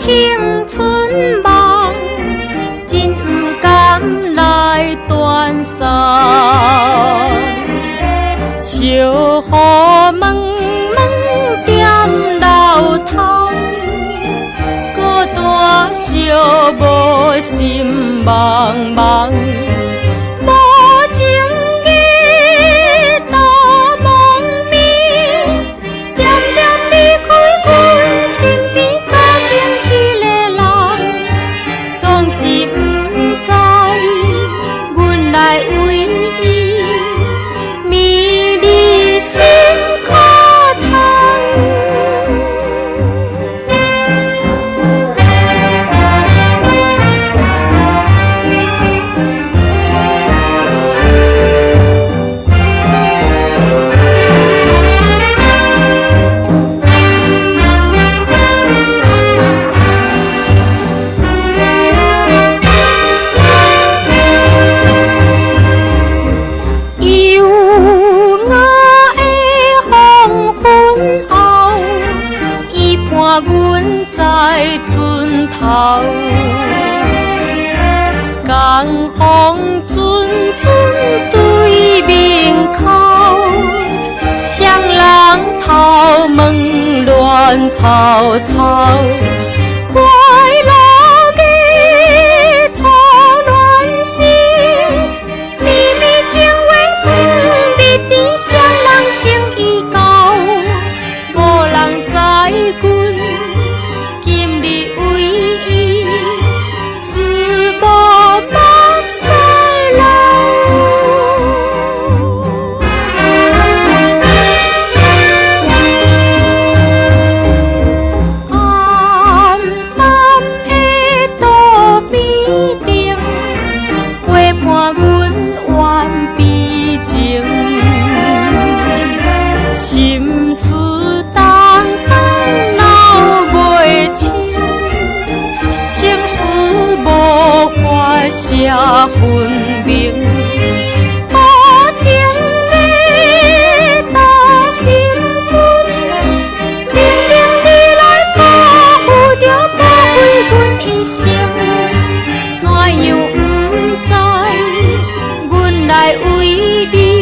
青春梦，真不甘来断送。小雨蒙蒙点楼窗，孤单寂无心茫茫。无情意多梦暝，点点离开阮身边早前去的人，总是不知阮来为伊迷离心可痛。在船头，江风阵阵对面口，双人头毛乱草草，快乐的初恋时，绵绵情话断蜜甜，双人情已到，无人知阮。心事重重闹袂清，情事无法写分明。无情的大心君，明明你来保护着宝贵阮一生，怎样不知阮来为你？